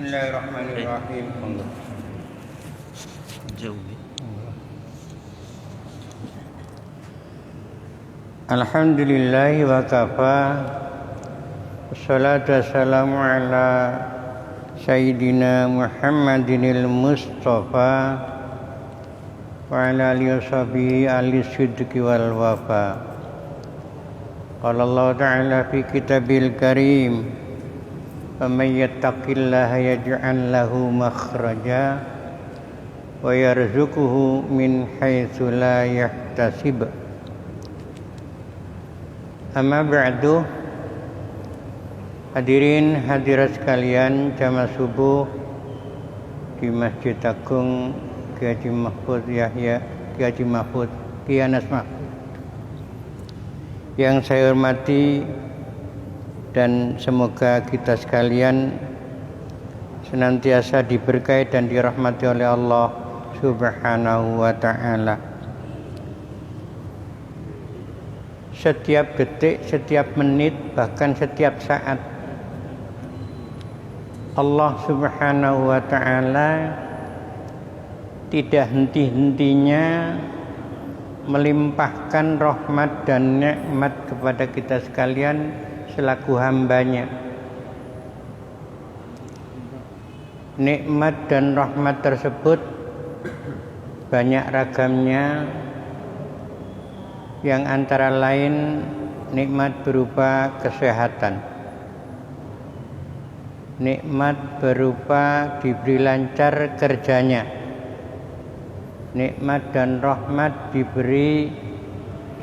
Bismillahirrahmanirrahim. Jauh. Alhamdulillahi wa kafa. Wassalatu wassalamu ala Sayyidina Muhammadinil Mustafa wa ala alihi wa sahbihi ahli sidqi wal wafa. Qala Allah Ta'ala fi kitabil karim, faman yattaqillaha yaj'al lahu makhraja wa yarzuquhu min haitsu la yahtasib. Amma ba'du. Hadirin hadirat sekalian, jamaah subuh di Masjid Agung Kiai Haji Mahfud Yahya, Kiai Haji Mahfud Kianas Mahfud yang saya hormati, dan semoga kita sekalian senantiasa diberkahi dan dirahmati oleh Allah Subhanahu wa Ta'ala. Setiap detik, setiap menit, bahkan setiap saat Allah Subhanahu wa Ta'ala tidak henti-hentinya melimpahkan rahmat dan nikmat kepada kita sekalian selaku hambanya. Nikmat dan rahmat tersebut banyak ragamnya, yang antara lain nikmat berupa kesehatan, nikmat berupa diberi lancar kerjanya, nikmat dan rahmat diberi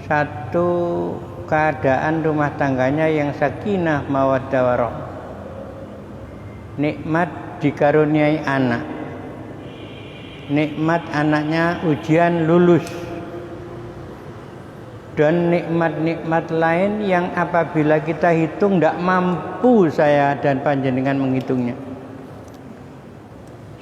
satu keadaan rumah tangganya yang sakinah mawaddah warahmah, nikmat dikaruniai anak, nikmat anaknya ujian lulus, dan nikmat-nikmat lain yang apabila kita hitung tidak mampu saya dan panjenengan menghitungnya.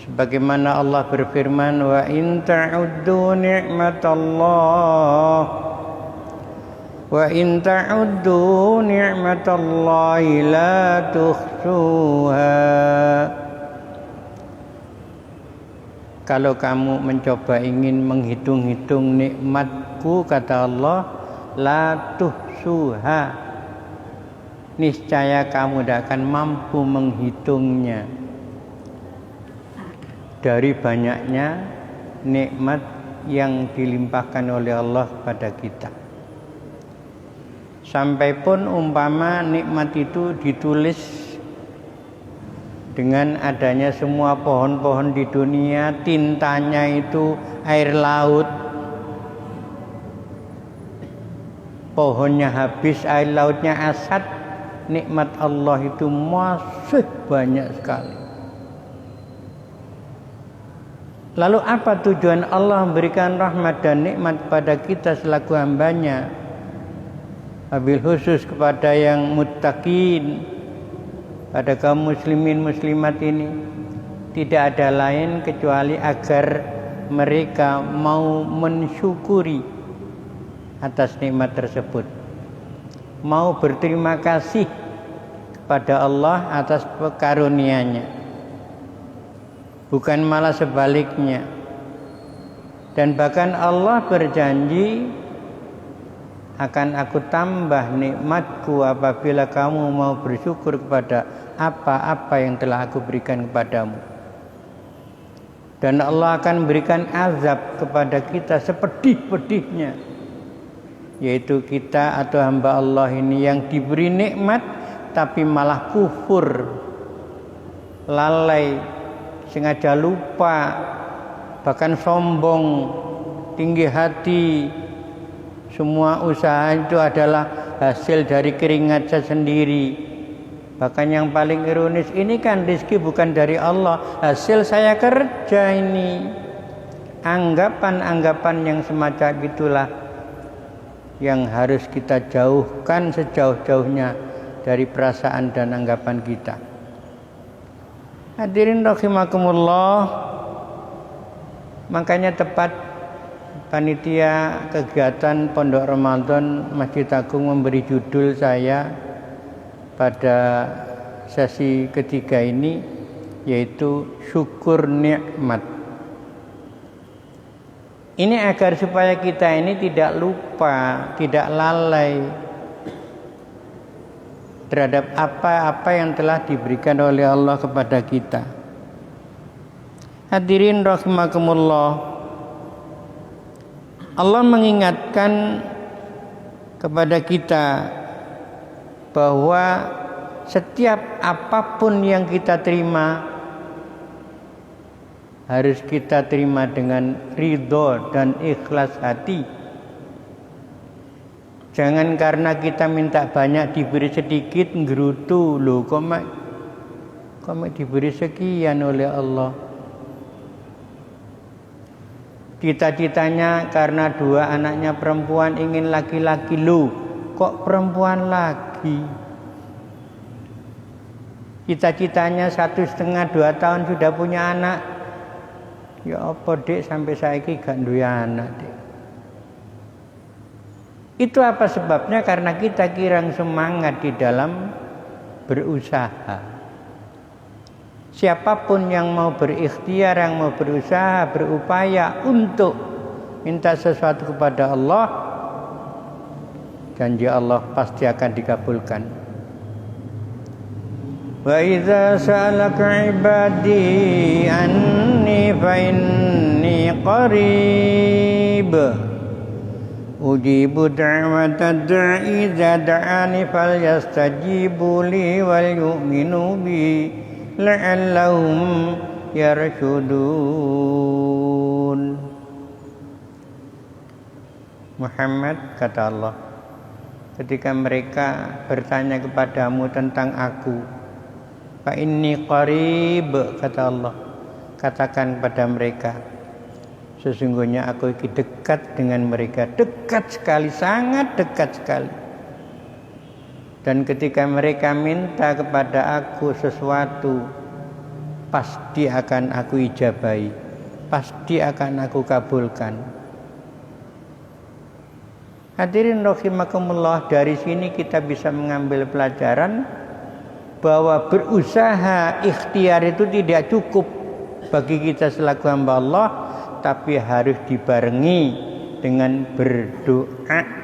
Sebagaimana Allah berfirman, wa in ta'uddu ni'matallahi la tuhsuha. Kalau kamu mencoba ingin menghitung-hitung nikmatku, kata Allah, la tuhsuha, niscaya kamu tidak akan mampu menghitungnya. Dari banyaknya nikmat yang dilimpahkan oleh Allah kepada kita. Sampai pun umpama nikmat itu ditulis dengan adanya semua pohon-pohon di dunia, tintanya itu air laut, pohonnya habis, air lautnya asad, nikmat Allah itu masih banyak sekali. Lalu apa tujuan Allah memberikan rahmat dan nikmat kepada kita selaku hambanya, wabil khusus kepada yang muttaqin, pada kaum muslimin muslimat ini? Tidak ada lain kecuali agar mereka mau mensyukuri atas nikmat tersebut, mau berterima kasih kepada Allah atas karunia-Nya, bukan malah sebaliknya. Dan bahkan Allah berjanji, akan aku tambah nikmatku apabila kamu mau bersyukur kepada apa-apa yang telah aku berikan kepadamu. Dan Allah akan memberikan azab kepada kita sepedih-pedihnya, yaitu kita atau hamba Allah ini yang diberi nikmat tapi malah kufur, lalai, sengaja lupa, bahkan sombong, tinggi hati. Semua usaha itu adalah hasil dari keringat saya sendiri. Bahkan yang paling ironis, ini kan rezeki bukan dari Allah, hasil saya kerja ini. Anggapan-anggapan yang semacam itulah yang harus kita jauhkan sejauh-jauhnya dari perasaan dan anggapan kita. Hadirin rahimakumullah, makanya tepat panitia kegiatan Pondok Ramadan Masjid Agung memberi judul saya pada sesi ketiga ini, yaitu syukur nikmat. Ini agar supaya kita ini tidak lupa, tidak lalai terhadap apa-apa yang telah diberikan oleh Allah kepada kita. Hadirin rahimakumullah, Allah mengingatkan kepada kita bahwa setiap apapun yang kita terima harus kita terima dengan ridho dan ikhlas hati. Jangan karena kita minta banyak diberi sedikit nggerutu, loh kok diberi sekian oleh Allah. Cita-citanya karena 2 anaknya perempuan ingin laki-laki, loh kok perempuan lagi. Cita-citanya 1,5-2 tahun sudah punya anak. Ya apa dek sampai saiki gak duwe anak dek. Itu apa sebabnya? Karena kita kurang semangat di dalam berusaha. Siapapun yang mau berikhtiar, yang mau berusaha, berupaya untuk minta sesuatu kepada Allah, janji Allah pasti akan dikabulkan. Wa idza sa'alaka 'ibadi anni fa inni qarib ujibu da'watad da'i idza da'ani falyastajibu li wal yu'minu bi la'allahum yarshudun. Muhammad, kata Allah, ketika mereka bertanya kepadamu tentang aku, fa inni qarib, kata Allah, katakan kepada mereka, sesungguhnya aku dekat dengan mereka, dekat sekali, sangat dekat sekali. Dan ketika mereka minta kepada aku sesuatu, pasti akan aku ijabahi, pasti akan aku kabulkan. Hadirin rahimakumullah, dari sini kita bisa mengambil pelajaran bahwa berusaha ikhtiar itu tidak cukup bagi kita selaku hamba Allah, tapi harus dibarengi dengan berdoa.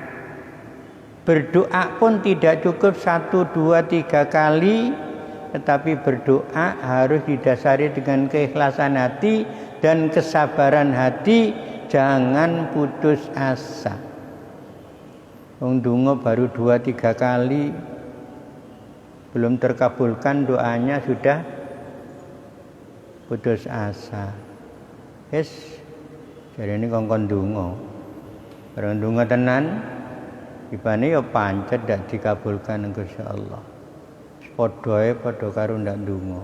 Berdoa pun tidak cukup 1, 2, 3 kali, tetapi berdoa harus didasari dengan keikhlasan hati dan kesabaran hati. Jangan putus asa. Wong donga baru 2-3 kali belum terkabulkan doanya sudah putus asa. Yes, jadi ini kongkon donga. Bareng donga tenan, ibane ya pancet ndak dikabulkan Gusti Allah. Padha karo ndak donga.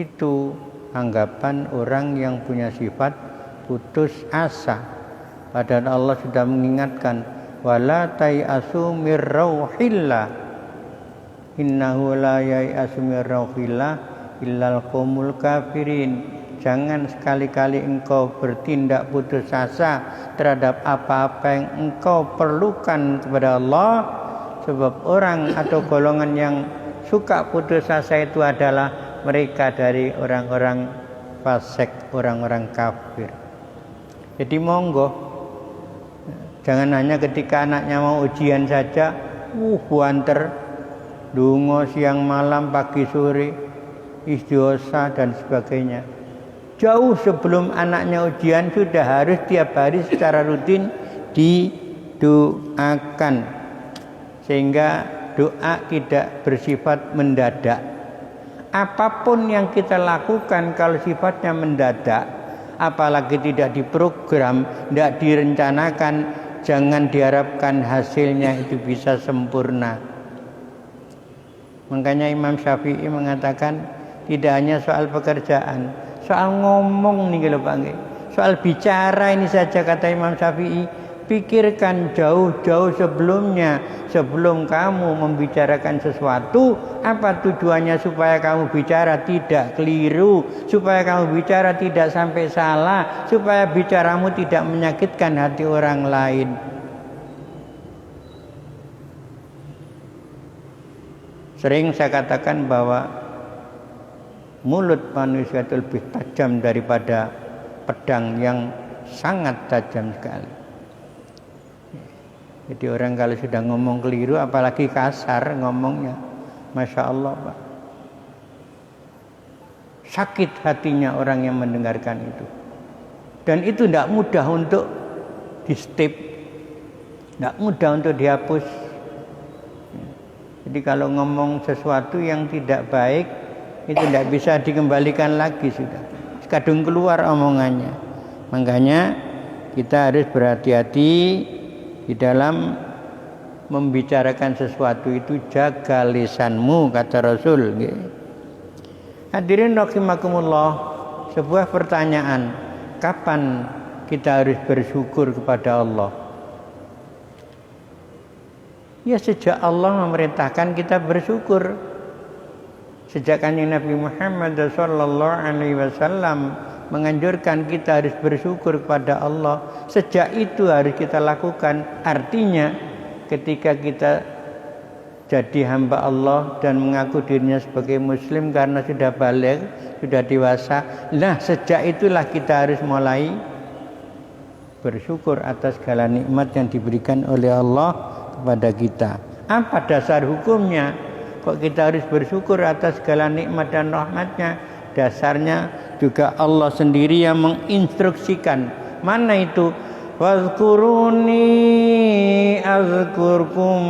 Itu anggapan orang yang punya sifat putus asa. Padahal Allah sudah mengingatkan, wala tai'asu mir rauhillah. Innahu la yai'asu mir rauhillah illal qaumul kafirin. Jangan sekali-kali engkau bertindak putus asa terhadap apa-apa yang engkau perlukan kepada Allah, sebab orang atau golongan yang suka putus asa itu adalah mereka dari orang-orang fasik, orang-orang kafir. Jadi monggo, jangan hanya ketika anaknya mau ujian saja, buanter, dungo siang malam pagi sore, istighosa dan sebagainya. Jauh sebelum anaknya ujian sudah harus tiap hari secara rutin didoakan, sehingga doa tidak bersifat mendadak. Apapun yang kita lakukan kalau sifatnya mendadak, apalagi tidak diprogram, tidak direncanakan, jangan diharapkan hasilnya itu bisa sempurna. Makanya Imam Syafi'i mengatakan tidak hanya soal pekerjaan, soal ngomong nih kalau Pak, soal bicara ini saja, kata Imam Syafi'i, pikirkan jauh-jauh sebelumnya. Sebelum kamu membicarakan sesuatu, apa tujuannya supaya kamu bicara tidak keliru, supaya kamu bicara tidak sampai salah, supaya bicaramu tidak menyakitkan hati orang lain. Sering saya katakan bahwa Mulut manusia itu lebih tajam daripada pedang yang sangat tajam sekali. Jadi orang kalau sudah ngomong keliru, apalagi kasar ngomongnya, Masya Allah Pak, sakit hatinya orang yang mendengarkan itu. Dan itu tidak mudah untuk di step, tidak mudah untuk dihapus. Jadi kalau ngomong sesuatu yang tidak baik, itu tidak bisa dikembalikan lagi sudah. Kadung keluar omongannya. Makanya kita harus berhati-hati di dalam membicarakan sesuatu itu, jaga lisanmu, kata Rasul. Hadirin rahimakumullah, sebuah pertanyaan, kapan kita harus bersyukur kepada Allah? Ya sejak Allah memerintahkan kita bersyukur. Sejak Kanjeng Nabi Muhammad SAW menganjurkan kita harus bersyukur kepada Allah, sejak itu harus kita lakukan. Artinya ketika kita jadi hamba Allah dan mengaku dirinya sebagai muslim karena sudah baligh, sudah dewasa, nah sejak itulah kita harus mulai bersyukur atas segala nikmat yang diberikan oleh Allah kepada kita. Apa dasar hukumnya? Kok kita harus bersyukur atas segala nikmat dan rahmatnya? Dasarnya juga Allah sendiri yang menginstruksikan. Mana itu? Wazkuruni azkurkum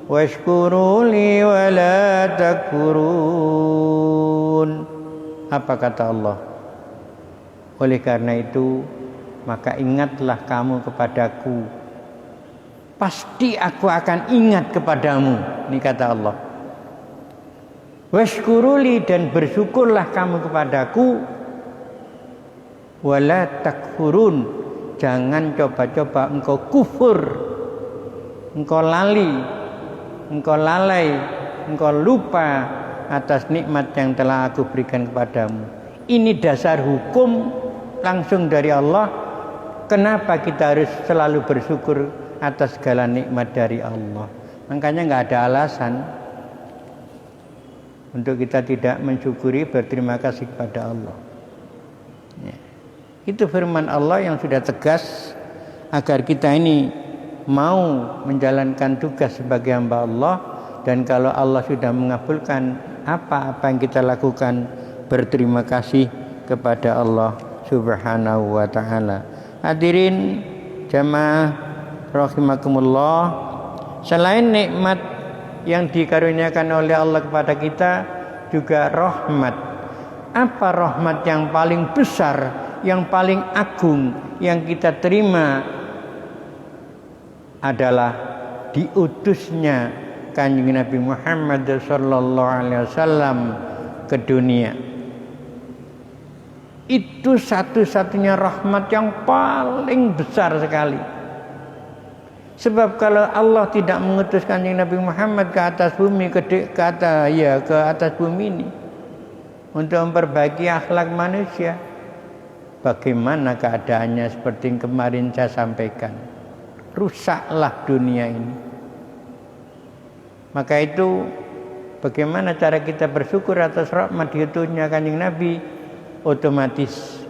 washkuruli wala takfurun. Apa kata Allah? Oleh karena itu, maka ingatlah kamu kepadaku, pasti aku akan ingat kepadamu. Ini kata Allah. Washkuruli, dan bersyukurlah kamu kepadaku, wala takfurun, jangan coba-coba engkau kufur, engkau lali, engkau lalai, engkau lupa atas nikmat yang telah aku berikan kepadamu. Ini dasar hukum langsung dari Allah. Kenapa kita harus selalu bersyukur atas segala nikmat dari Allah? Makanya nggak ada alasan untuk kita tidak mensyukuri, berterima kasih kepada Allah. Ya. Itu firman Allah yang sudah tegas agar kita ini mau menjalankan tugas sebagai hamba Allah, dan kalau Allah sudah mengabulkan apa-apa yang kita lakukan, berterima kasih kepada Allah Subhanahu wa taala. Hadirin jamaah rahimakumullah, selain nikmat yang dikaruniakan oleh Allah kepada kita, juga rahmat. Apa rahmat yang paling besar, yang paling agung yang kita terima? Adalah diutusnya Kanjeng Nabi Muhammad SAW ke dunia. Itu satu-satunya rahmat yang paling besar sekali. Sebab kalau Allah tidak mengutus Kanjeng Nabi Muhammad ke atas bumi, ke atas bumi ini untuk memperbaiki akhlak manusia, bagaimana keadaannya seperti yang kemarin saya sampaikan? Rusaklah dunia ini. Maka itu bagaimana cara kita bersyukur atas rahmat diutusnya Kanjeng Nabi? Otomatis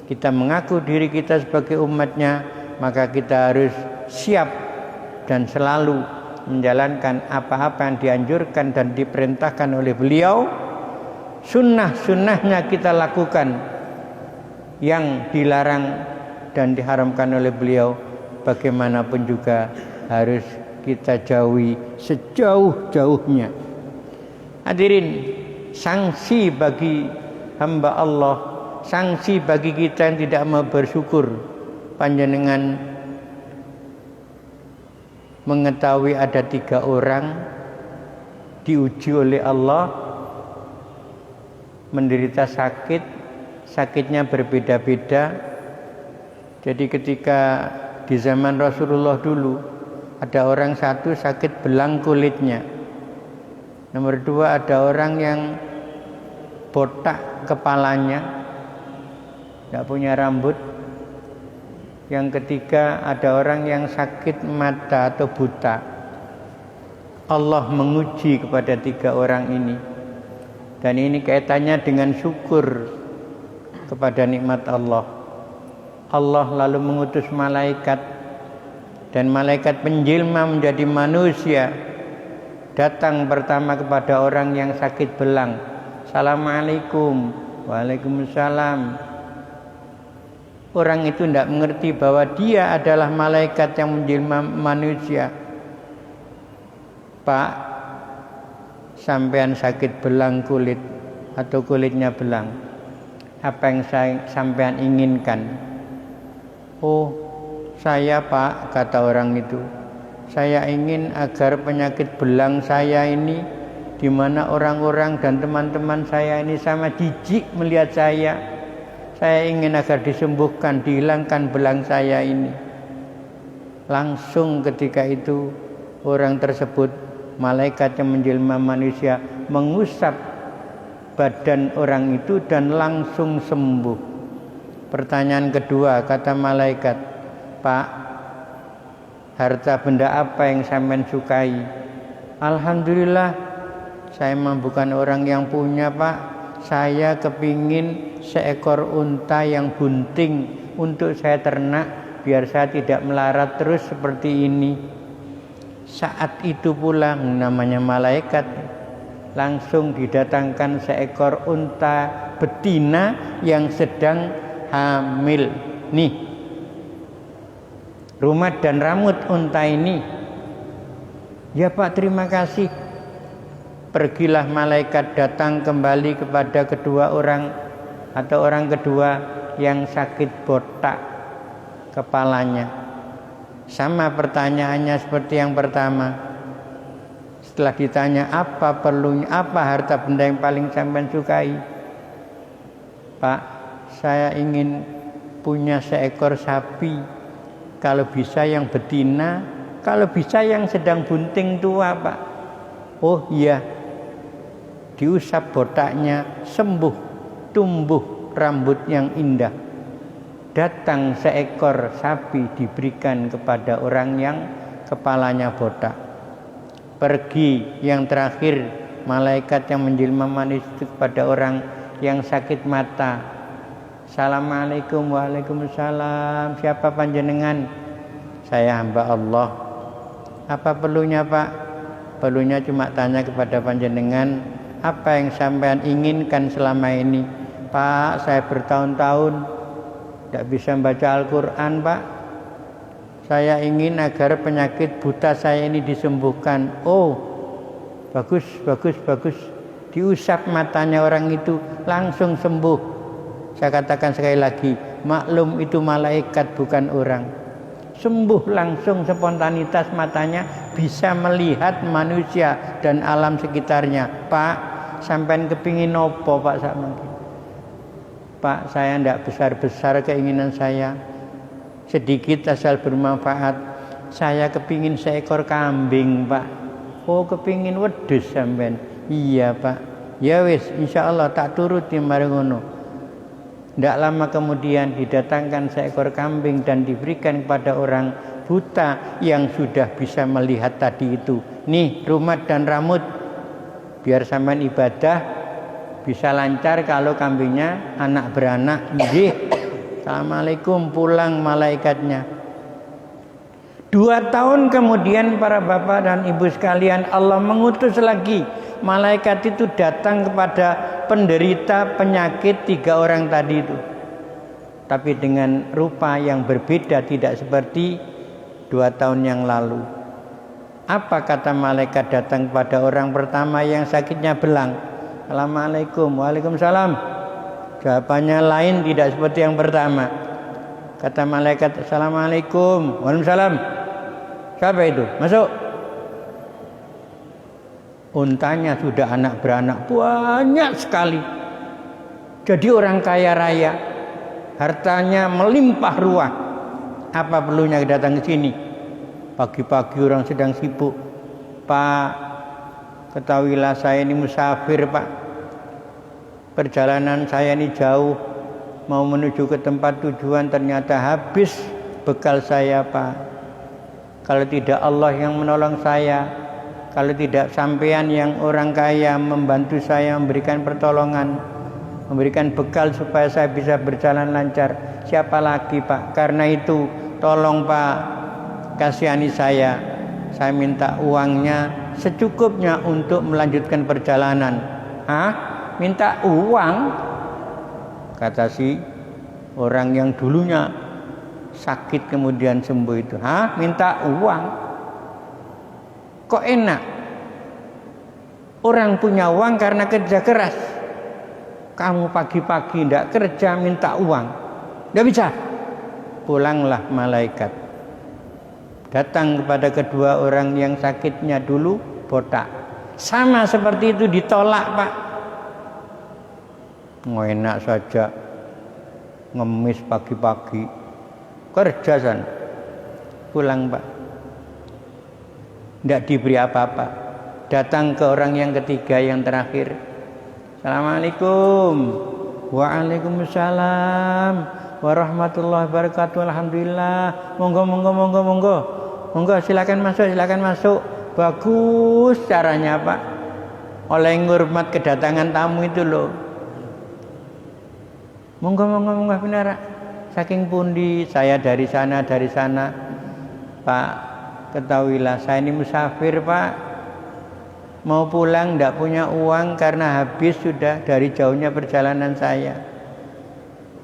kita mengaku diri kita sebagai umatnya, maka kita harus siap dan selalu menjalankan apa-apa yang dianjurkan dan diperintahkan oleh beliau. Sunnah-sunnahnya kita lakukan, yang dilarang dan diharamkan oleh beliau bagaimanapun juga harus kita jauhi sejauh-jauhnya. Hadirin, sanksi bagi hamba Allah, sanksi bagi kita yang tidak mau bersyukur, panjenengan mengetahui ada 3 orang diuji oleh Allah, menderita sakit, sakitnya berbeda-beda. Jadi ketika di zaman Rasulullah dulu, ada orang satu sakit belang kulitnya. Nomor 2, ada orang yang botak kepalanya, tidak punya rambut. Yang ketiga, ada orang yang sakit mata atau buta. Allah menguji kepada 3 orang ini. Dan ini kaitannya dengan syukur kepada nikmat Allah. Allah lalu mengutus malaikat, dan malaikat penjelma menjadi manusia, datang pertama kepada orang yang sakit belang. Assalamualaikum. Waalaikumsalam. Orang itu tidak mengerti bahwa dia adalah malaikat yang menjelma manusia. Pak, sampean sakit belang kulit atau kulitnya belang. Apa yang sampean inginkan? Oh, saya Pak, kata orang itu, saya ingin agar penyakit belang saya ini, di mana orang-orang dan teman-teman saya ini sama jijik melihat saya ingin agar disembuhkan, dihilangkan belang saya ini. Langsung ketika itu orang tersebut, malaikat yang menjelma manusia, mengusap badan orang itu dan langsung sembuh. Pertanyaan kedua, kata malaikat, Pak, harta benda apa yang sampean sukai? Alhamdulillah, saya memang bukan orang yang punya, Pak. Saya kepingin seekor unta yang bunting untuk saya ternak, biar saya tidak melarat terus seperti ini. Saat itu pula namanya malaikat, langsung didatangkan seekor unta betina yang sedang hamil. Nih, rumat dan rambut unta ini. Ya Pak, terima kasih. Pergilah malaikat datang kembali kepada kedua orang atau orang kedua yang sakit botak kepalanya. Sama pertanyaannya seperti yang pertama. Setelah ditanya apa perlunya, apa harta benda yang paling sampean sukai? Pak, saya ingin punya seekor sapi. Kalau bisa yang betina, kalau bisa yang sedang bunting tua, Pak. Oh iya. Diusap botaknya, sembuh, tumbuh rambut yang indah. Datang seekor sapi diberikan kepada orang yang kepalanya botak. Pergi yang terakhir, malaikat yang menjelma manusia kepada orang yang sakit mata. Assalamualaikum. Waalaikumsalam. Siapa panjenengan? Saya hamba Allah. Apa perlunya Pak? Perlunya cuma tanya kepada panjenengan, apa yang sampean inginkan selama ini? Pak, saya bertahun-tahun tidak bisa membaca Al-Quran, Pak. Saya ingin agar penyakit buta saya ini disembuhkan. Oh, bagus. Diusap matanya orang itu, langsung sembuh. Saya katakan sekali lagi, maklum itu malaikat bukan orang. Sembuh langsung, spontanitas matanya, bisa melihat manusia dan alam sekitarnya. Pak, sampean kepingin nopo Pak sama? Pak, saya tidak besar-besar keinginan saya, sedikit asal bermanfaat. Saya kepingin seekor kambing, Pak. Oh, kepingin wedhus sampean? Iya, Pak. Ya wis, insyaallah tak turuti mari ngono. Tidak lama kemudian didatangkan seekor kambing dan diberikan kepada orang buta yang sudah bisa melihat tadi itu. Nih, rumat dan rambut, biar sampean ibadah bisa lancar. Kalau kambingnya anak beranak, nggih. Assalamualaikum, pulang malaikatnya. 2 tahun kemudian para bapak dan ibu sekalian, Allah mengutus lagi malaikat itu datang kepada penderita penyakit 3 orang tadi itu, tapi dengan rupa yang berbeda, tidak seperti 2 tahun yang lalu. Apa kata malaikat datang kepada orang pertama yang sakitnya belang? Assalamualaikum. Waalaikumsalam. Jawabannya lain, tidak seperti yang pertama. Kata malaikat, Assalamualaikum. Waalaikumsalam. Siapa itu? Masuk. Untanya sudah anak beranak banyak sekali. Jadi orang kaya raya, hartanya melimpah ruah. Apa perlunya datang ke sini? Pagi-pagi orang sedang sibuk. Pak, ketahuilah saya ini musafir, Pak. Perjalanan saya ini jauh, mau menuju ke tempat tujuan, ternyata habis bekal saya, Pak. Kalau tidak Allah yang menolong saya, Kalau tidak sampean yang orang kaya membantu saya, memberikan pertolongan, memberikan bekal supaya saya bisa berjalan lancar, siapa lagi Pak? Karena itu tolong Pak, kasihani saya minta uangnya secukupnya untuk melanjutkan perjalanan. Hah? Minta uang? Kata si orang yang dulunya sakit kemudian sembuh itu. Hah? Minta uang? Kok enak? Orang punya uang karena kerja keras. Kamu pagi-pagi tidak kerja minta uang, tidak bisa. Pulanglah malaikat, datang kepada kedua orang yang sakitnya dulu botak. Sama seperti itu, ditolak Pak. Enak saja ngemis pagi-pagi, kerja sana, pulang Pak, tidak diberi apa-apa. Datang ke orang yang ketiga, yang terakhir. Assalamualaikum. Waalaikumsalam warahmatullahi wabarakatuh. Alhamdulillah. Monggo, silakan masuk. Bagus caranya Pak, oleh ngurmat kedatangan tamu itu loh. Monggo benar. Saking pundi? Saya dari sana. Pak, ketahuilah saya ini musafir Pak, mau pulang tidak punya uang karena habis sudah dari jauhnya perjalanan saya.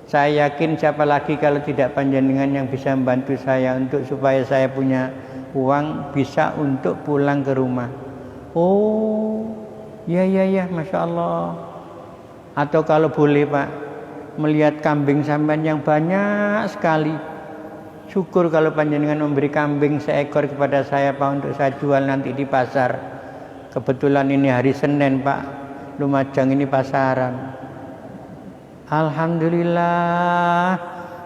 Saya yakin siapa lagi kalau tidak panjenengan yang bisa membantu saya untuk supaya saya punya uang bisa untuk pulang ke rumah. Oh, ya, Masya Allah. Atau kalau boleh Pak, melihat kambing sampean yang banyak sekali, syukur kalau panjenengan memberi kambing seekor kepada saya Pak, untuk saya jual nanti di pasar. Kebetulan ini hari Senin Pak, Lumajang ini pasaran. Alhamdulillah,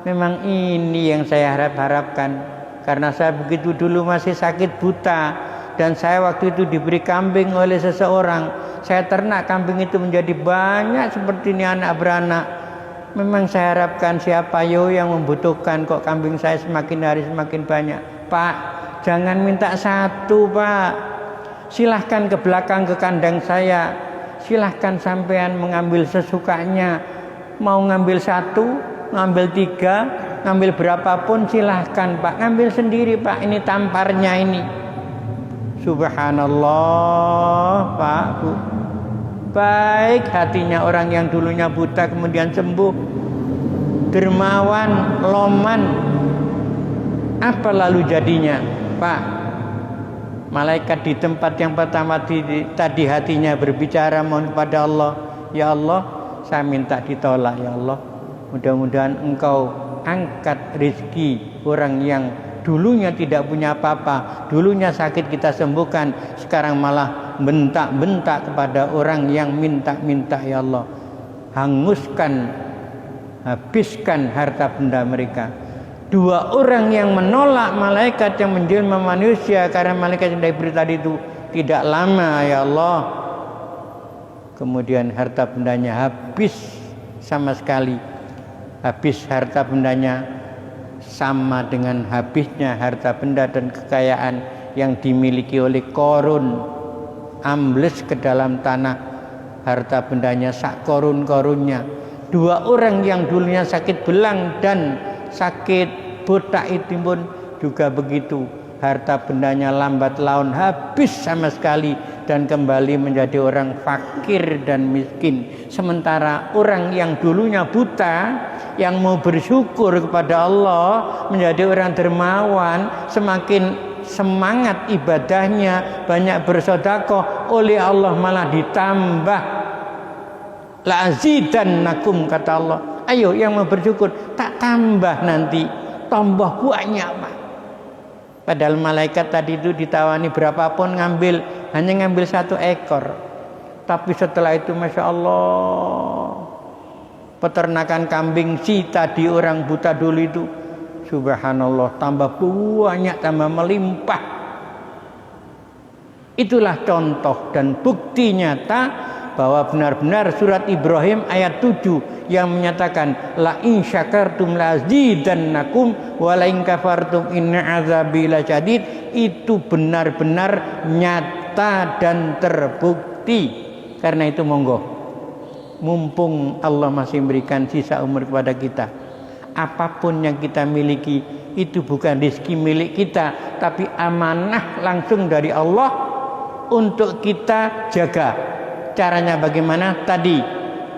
memang ini yang saya harapkan. Karena saya begitu dulu masih sakit buta, dan saya waktu itu diberi kambing oleh seseorang. Saya ternak kambing itu menjadi banyak seperti ini, anak beranak. Memang saya harapkan siapa yang membutuhkan, kok kambing saya semakin hari semakin banyak. Pak, jangan minta satu Pak, silahkan ke belakang ke kandang saya, silahkan sampean mengambil sesukanya. Mau ngambil satu, ngambil tiga, ngambil berapapun silahkan Pak, ngambil sendiri Pak, ini tamparnya ini. Subhanallah Pak, Bu, baik hatinya orang yang dulunya buta kemudian sembuh, dermawan, loman. Apa lalu jadinya Pak? Malaikat di tempat yang pertama tadi hatinya berbicara mohon kepada Allah, ya Allah, saya minta ditolak ya Allah, mudah-mudahan Engkau angkat rezeki orang yang dulunya tidak punya apa-apa, dulunya sakit kita sembuhkan, sekarang malah bentak-bentak kepada orang yang minta-minta. Ya Allah, hanguskan, habiskan harta benda mereka. Dua orang yang menolak malaikat yang menjelma manusia karena malaikat yang diberi tadi itu tidak lama ya Allah, kemudian harta bendanya habis sama sekali. Habis harta bendanya sama dengan habisnya harta benda dan kekayaan yang dimiliki oleh Qarun. Ambles ke dalam tanah, harta bendanya sak korun-korunnya. Dua orang yang dulunya sakit belang dan sakit botak itu pun juga begitu. Harta bendanya lambat laun habis sama sekali dan kembali menjadi orang fakir dan miskin. Sementara orang yang dulunya buta, yang mau bersyukur kepada Allah, menjadi orang dermawan, semakin semangat ibadahnya, banyak bersedekah, oleh Allah malah ditambah. La'azidannakum, kata Allah. Ayo yang mau bersyukur, tak tambah nanti, tambah banyak Pak. Padahal malaikat tadi itu ditawani berapapun hanya ngambil 1 ekor. Tapi setelah itu Masya Allah, peternakan kambing si tadi orang buta dulu itu, subhanallah, tambah banyak, tambah melimpah. Itulah contoh dan bukti nyata bahwa benar-benar surat Ibrahim ayat 7 yang menyatakan la in syakartum lazidannakum wa la in kafartum inna azabi lasyadid, itu benar-benar nyata nyata dan terbukti. Karena itu monggo, mumpung Allah masih memberikan sisa umur kepada kita, apapun yang kita miliki itu bukan rezeki milik kita, tapi amanah langsung dari Allah untuk kita jaga. Caranya bagaimana? Tadi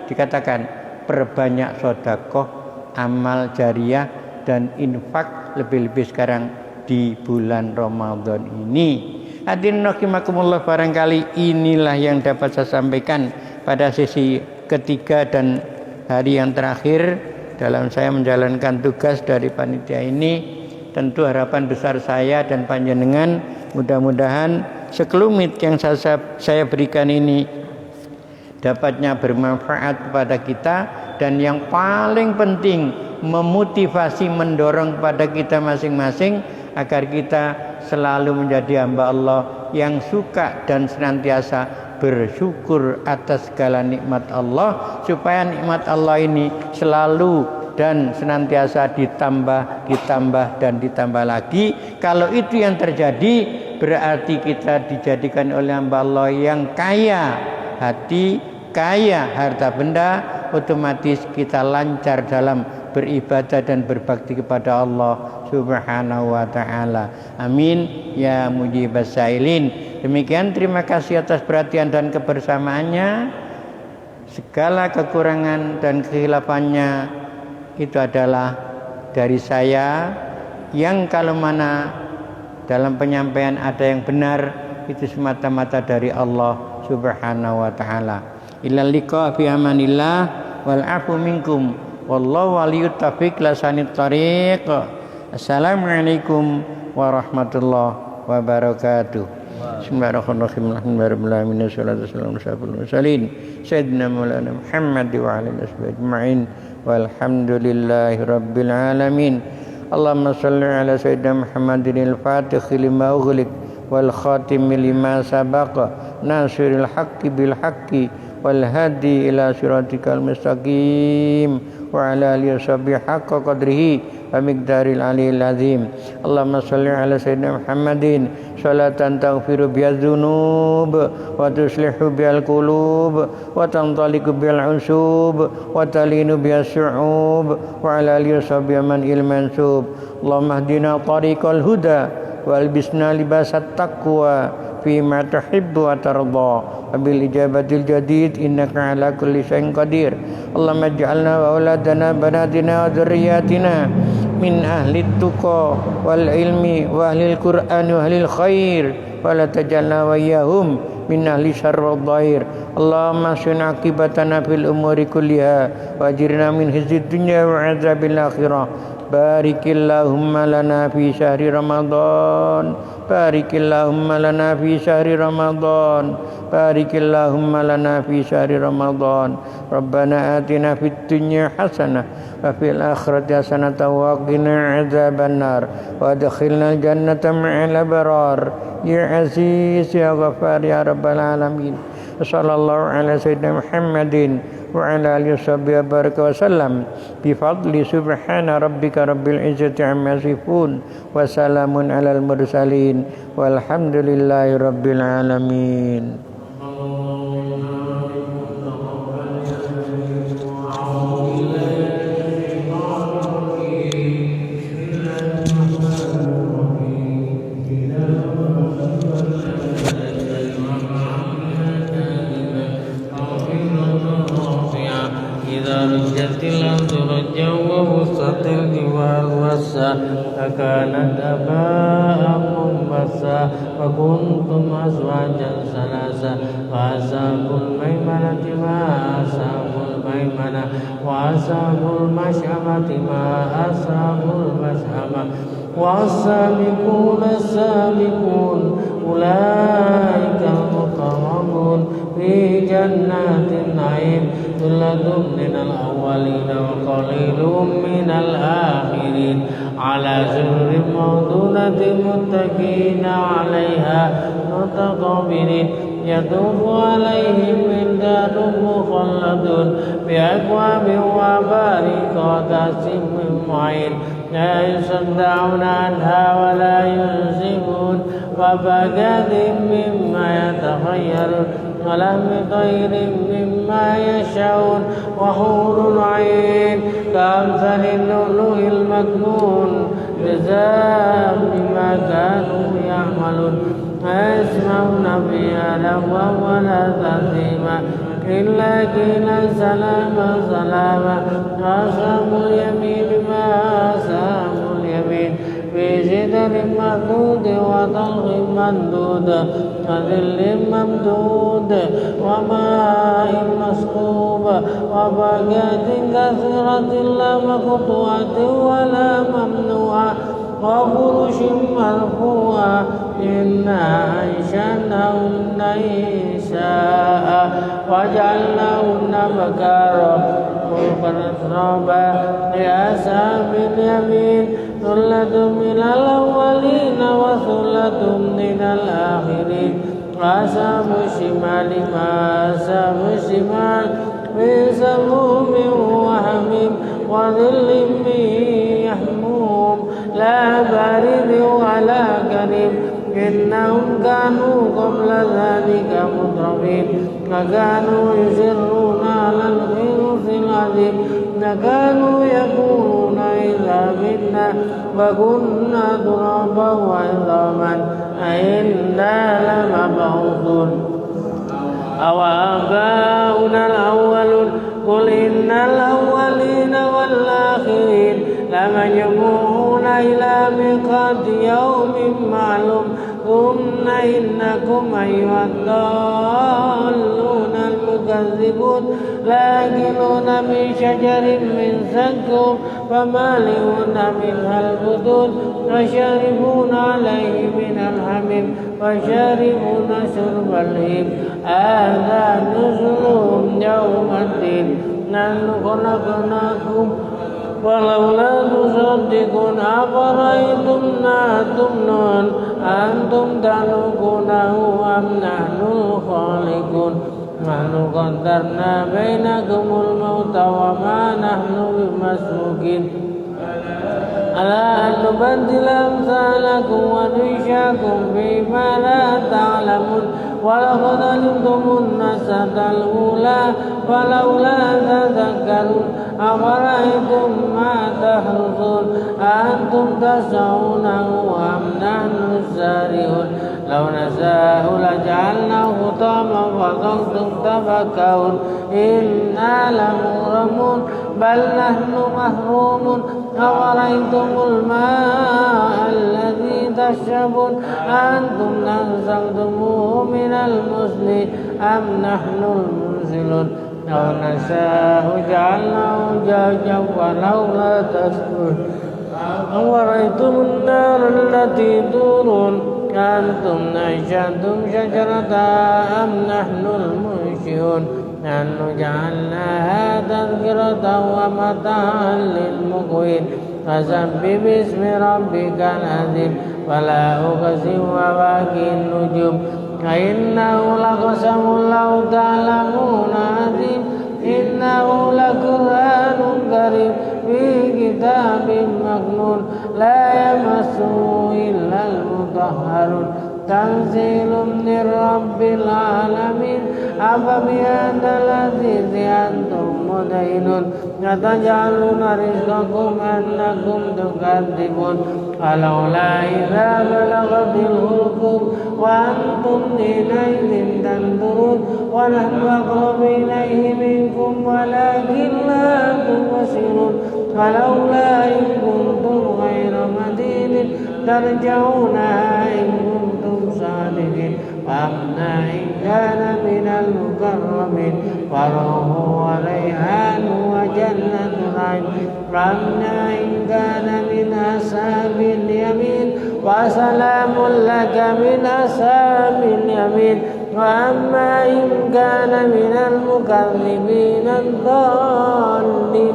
dikatakan perbanyak sedekah, amal jariah dan infak, lebih-lebih sekarang di bulan Ramadan ini. Hadirin rahimakumullah, barangkali inilah yang dapat saya sampaikan pada sesi ketiga dan hari yang terakhir dalam saya menjalankan tugas dari panitia ini. Tentu harapan besar saya dan panjenengan, mudah-mudahan sekelumit yang saya berikan ini dapatnya bermanfaat kepada kita, dan yang paling penting memotivasi, mendorong kepada kita masing-masing agar kita selalu menjadi hamba Allah yang suka dan senantiasa bersyukur atas segala nikmat Allah, supaya nikmat Allah ini selalu dan senantiasa ditambah dan ditambah lagi. Kalau itu yang terjadi, berarti kita dijadikan oleh hamba Allah yang kaya hati, kaya harta benda, otomatis kita lancar dalam beribadah dan berbakti kepada Allah Subhanahu wa ta'ala. Amin ya mujibas sa'ilin. Demikian, terima kasih atas perhatian dan kebersamaannya. Segala kekurangan dan kehilafannya itu adalah dari saya, yang kalau mana dalam penyampaian ada yang benar, itu semata-mata dari Allah Subhanahu wa ta'ala. Illa liqa fi amanillah wal afu minkum wallahu waliyut taufiq lasanit thariq. Assalamualaikum warahmatullahi wabarakatuh. Bismillahirrahmanirrahim. Alhamdulillahirabbil alamin. Wassalatu wassalamu ala mursalin sayyidina maulana Muhammad wa ala alihi ajma'in. Walhamdulillahirabbil alamin. Allahumma shalli ala sayyidina Muhammadin al-fatih lima ughliq wal khatim lima sabaqa nasiril haqqi bil haqqi wal hadi ila siratikal mustaqim wa ala alihi washabihi haqqa qadrihi wa miqdaril aliyil azim. Allahumma shalli ala sayyidina Muhammadin salatan taghfiru biha dzunub wa tuslihu bihal qulub wa tantaliqu bil usub wa talinu biha su'ub wa ala alihi washabihi man ilmansub. Allahumma hdina tariqal huda wal bisna libasat taqwa fima tuhibbu wa tarda bil ijabatil jadid innaka ala kulli syai'in qadir. Allahumma ij'alna wa auladana banatina wa dzurriyyatina min ahli tuqa wal ilmi wa ahli al-Qur'an wa ahli al-khair wa la tajalna wa iyyahum min ahli syarr wal dhair. Allahumma sun aqibatana fil umuri kulliha wa ajirna min khizyid dunya wa adzabil akhirah. Barikillahumma lana fi syahri Ramadan, barikillahumma lana fi syahri Ramadan, barikillahumma lana fi syahri Ramadan. Rabbana atina fid dunya hasanah wa fil akhirati hasanah wa qina adzaban nar wa adkhilnal jannata ma'al abrar ya aziz ya ghafar ya rabbal alamin. Sallallahu ala sayyidina Muhammadin wa ala alihi wa sallam bi fadli subhana rabbika rabbil izzati amma yasifun wa salamun alal mursalin walhamdulillahi rabbil alamin. كانت أباءكم بثا وكنتم أزواجا ثلاثا وأصحاب الميمنة ما أصحاب الميمنة وأصحاب المشأمة ما أصحاب المشأمة والسابقون السابقون أولئك المقربون في جنات النعيم ثلة من الأولين وقليل من الآخرين على سرر موضونة متكئين عليها متقابلين يطوف عليهم ولدان مخلدون بأكواب وأباريق وكأس من معين لا يصدعون عنها ولا ينزفون وفاكهة مما يتخيرون ولحم طير مما يشاءون وحور عين كأمثال اللؤلؤ المكنون جزاء بما كانوا يعملون لا يسمعون فيها لغوا ولا تأثيما إلا قيلا سلاما سلاما وأصحاب اليمين ما أصحاب اليمين في سدر مخضود وطلق ممدود وظل ممدود وماء مسكوب وفاكهة كثيرة لا مقطوعة ولا ممنوعة وفرش مرفوعة إنا أنشأناهن إنشاء وجعلناهن بكارا وفرشنا لأصحاب اليمين ثلة من الأولين وثلة من الآخرين وأصحاب الشمال ما أصحاب الشمال في سموم وحميم وظل من يحموم لا بارد ولا كريم إنهم كانوا قبل ذلك مترفين وكانوا يصرون على الحنث العظيم وكانوا يقولون إذا متنا وكنا ترابا وعظاما أئنا لمبعوثون أو آباؤنا الأولون قل إن الأولين والآخرين لمجموعون إلى ميقات يوم معلوم ثم إنكم أيها الضالون المكذبون لآكلون من شجر من زقوم فمالئون منها البطون وشاربون عليه من الحميم وشاربون شرب الهيم هذا نزلهم يوم الدين نحن خلقناكم ولولا تصدقون أفرأيتم ما تمنون أنتم تخلقونه أم نحن الخالقون نحن قدرنا بينكم الموت وما نحن بمسبوقين على أن نبدل أمثالكم وننشأكم فيما لا تعلمون ولقد علمتم النشأة الأولى فلولا تذكرون أفرأيتم ما تحرثون أأنتم تزرعونه أم نحن الزارعون لو نشاء لجعلناه حطاما فظلتم تفكرون إنا لمغرمون بل نحن محرومون أفرأيتم الماء الذي تشربون أأنتم أنزلتموه من المزن أم نحن المنزلون لو نشاء جعلناه جاجا ولولا تشكرون أفرأيتم النار التي تورون أنتم أنشأتم شجرتها أم نحن المنشئون نحن جعلناها تذكرة ومتاعا للمقوين فسبح باسم ربك العظيم ولا أقسم بمواقع النجوم إنه لقسم لو تعلمون عظيم إنه لقرآن كريم في كتاب مكنون لا يمسه إلا المطهرون تنزيل من رب العالمين أفبهذا الحديث أنتم مدهنون أتجعلون رزقكم أنكم تكذبون فلولا إذا بلغت الحلقوم وأنتم حينئذ تنظرون ونحن أقرب إليه منكم ولكن لا تبصرون فلولا إن كنتم غير مدينين ترجعونها إن كنتم صادقين فأما إن كان من المكرمين فروح وريحان وجنة نعيم فأما إن كان من أصحاب اليمين وسلام لك من أصحاب اليمين وأما إن كان من المكذبين الضالين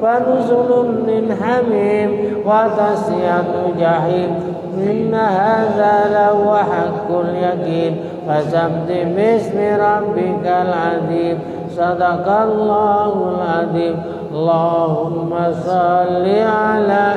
فنزل من حميم وتصلية جحيم إن هذا لهو حق اليقين فسبح باسم ربك العظيم صدق الله العظيم اللهم صل على